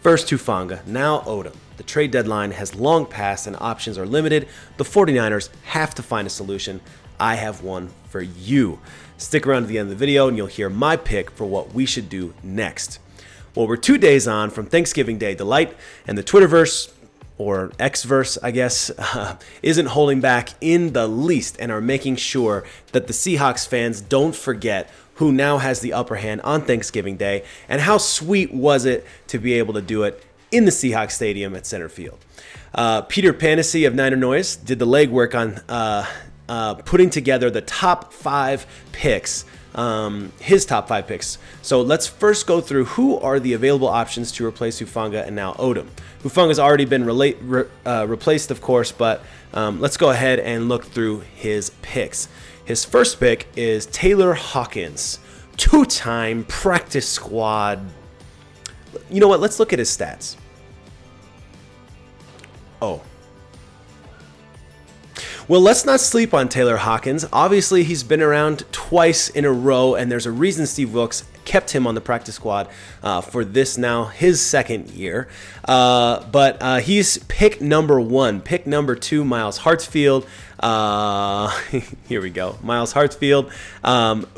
First Hufanga, now Odom. The trade deadline has long passed and options are limited. The 49ers have to find a solution. I have one for you. Stick around to the end of the video and you'll hear my pick for what we should do next. Well, we're 2 days on from Thanksgiving Day delight, and the Twitterverse, or Xverse, I guess, isn't holding back in the least and are making sure that the Seahawks fans don't forget who now has the upper hand on Thanksgiving Day, and how sweet was it to be able to do it in the Seahawks Stadium at center field. Peter Panessy of Niner Noise did the legwork on putting together the top 5 picks, his top 5 picks. So let's first go through who are the available options to replace Hufanga and now Odom. Hufanga's already been replaced, of course, but let's go ahead and look through his picks. His first pick is Taylor Hawkins, 2-time practice squad. You know what? Let's look at his stats. Oh. Well, let's not sleep on Taylor Hawkins. Obviously, he's been around twice in a row, and there's a reason Steve Wilks kept him on the practice squad for this now, his second year. But he's pick number 1. Pick number 2, Myles Hartsfield. Here we go. Myles Hartsfield,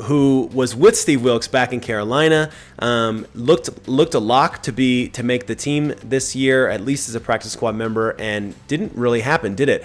who was with Steve Wilks back in Carolina, looked a lock to make the team this year, at least as a practice squad member, and didn't really happen, did it?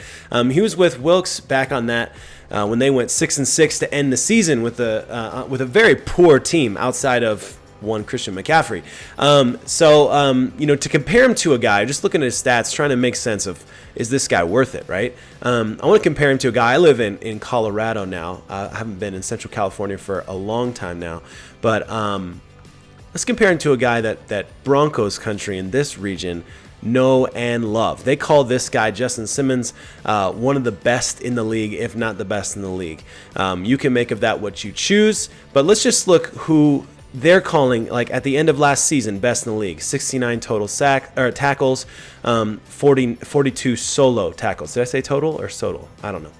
He was with Wilks back on that when they went 6-6 to end the season with a very poor team outside of one Christian McCaffrey. To compare him to a guy, just looking at his stats, trying to make sense of, is this guy worth it, right? I want to compare him to a guy. I live in Colorado now. I haven't been in Central California for a long time now. But let's compare him to a guy that Broncos country in this region know and love. They call this guy, Justin Simmons, one of the best in the league, if not the best in the league. You can make of that what you choose, but let's just look who they're calling, like at the end of last season, best in the league. 69 total tackles, 42 solo tackles. Did I say total or total? I don't know.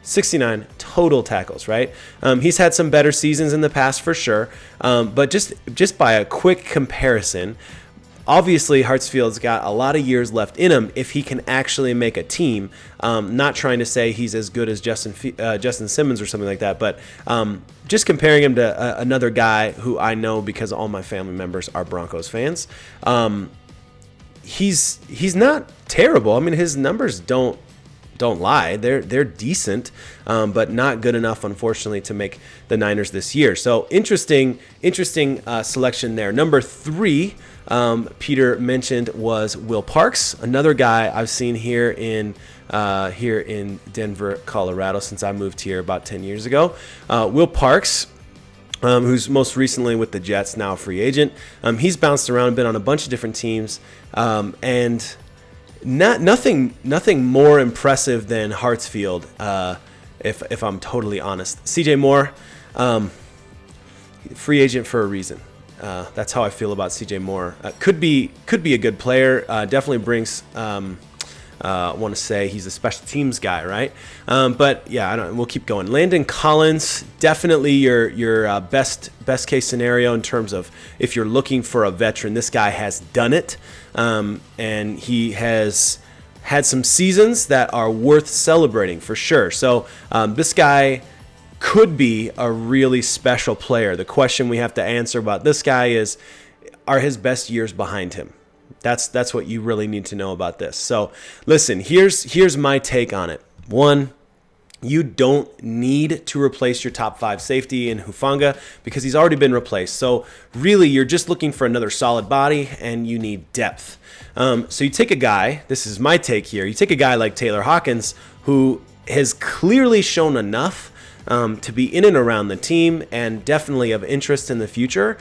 69 total tackles, right? He's had some better seasons in the past for sure, but just by a quick comparison, obviously Hartsfield's got a lot of years left in him if he can actually make a team. Not trying to say he's as good as Justin Simmons or something like that, but just comparing him to another guy who I know because all my family members are Broncos fans. He's not terrible. I mean, his numbers don't lie. They're decent, but not good enough, unfortunately, to make the Niners this year. So interesting selection there. Number 3, Peter mentioned, was Will Parks, another guy I've seen here in Denver, Colorado, since I moved here about 10 years ago. Will Parks, who's most recently with the Jets, now a free agent. He's bounced around, been on a bunch of different teams, and nothing more impressive than Hartsfield, if I'm totally honest. CJ Moore, free agent for a reason. That's how I feel about CJ Moore. Could be a good player. Definitely brings. I want to say he's a special teams guy, right? But yeah, I don't. We'll keep going. Landon Collins, definitely your best case scenario in terms of if you're looking for a veteran. This guy has done it, and he has had some seasons that are worth celebrating for sure. So this guy could be a really special player. The question we have to answer about this guy is, are his best years behind him? That's what you really need to know about this. So listen, here's my take on it. 1, you don't need to replace your top 5 safety in Hufanga because he's already been replaced. So really, you're just looking for another solid body and you need depth. So you take a guy, this is my take here, you take a guy like Taylor Hawkins, who has clearly shown enough to be in and around the team and definitely of interest in the future.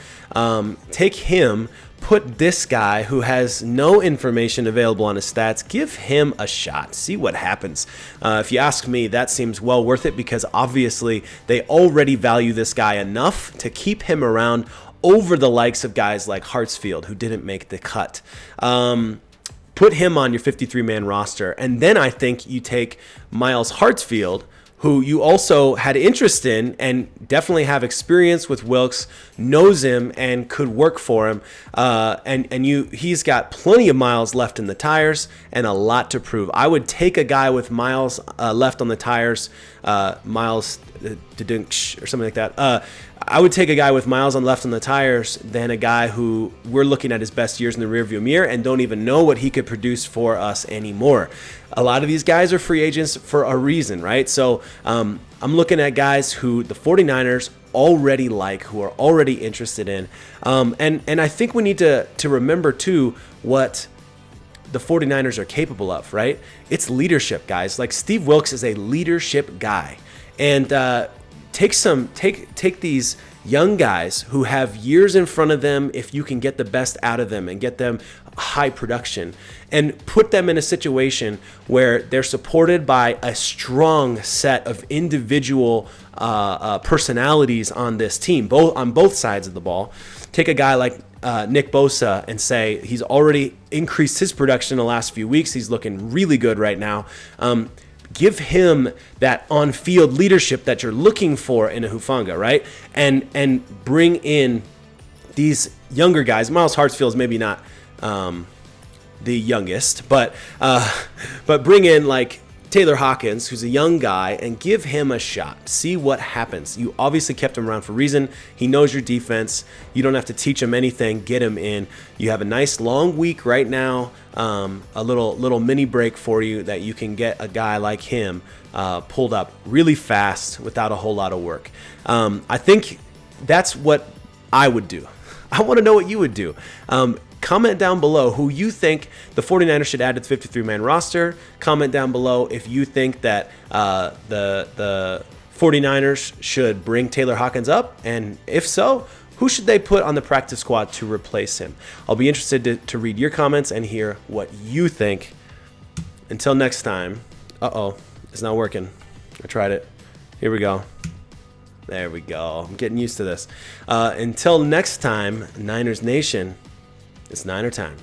Take him, put this guy who has no information available on his stats, give him a shot, see what happens. If you ask me, that seems well worth it because obviously they already value this guy enough to keep him around over the likes of guys like Hartsfield, who didn't make the cut. Put him on your 53-man roster, and then I think you take Myles Hartsfield, who you also had interest in and definitely have experience with Wilks, knows him and could work for him. He's got plenty of miles left in the tires and a lot to prove. I would take a guy with miles left on the tires, miles or something like that. I would take a guy with miles left on the tires than a guy who we're looking at his best years in the rearview mirror and don't even know what he could produce for us anymore. A lot of these guys are free agents for a reason, right? So I'm looking at guys who the 49ers already like, who are already interested in. And I think we need to remember, too, what the 49ers are capable of, right? It's leadership, guys. Like, Steve Wilks is a leadership guy. And take these young guys who have years in front of them, if you can get the best out of them and get them high production, and put them in a situation where they're supported by a strong set of individual personalities on this team, on both sides of the ball. Take a guy like Nick Bosa and say he's already increased his production in the last few weeks. He's looking really good right now. Give him that on-field leadership that you're looking for in a Hufanga, right? And bring in these younger guys. Miles Hartsfield is maybe not the youngest, but bring in like Taylor Hawkins, who's a young guy, and give him a shot. See what happens. You obviously kept him around for a reason. He knows your defense. You don't have to teach him anything. Get him in. You have a nice long week right now, a little mini break for you that you can get a guy like him pulled up really fast without a whole lot of work. I think that's what I would do. I want to know what you would do. Comment down below who you think the 49ers should add to the 53-man roster. Comment down below if you think that the 49ers should bring Taylor Hawkins up. And if so, who should they put on the practice squad to replace him? I'll be interested to read your comments and hear what you think. Until next time. Uh-oh, it's not working. I tried it. Here we go. There we go. I'm getting used to this. Until next time, Niners Nation, it's Niner time.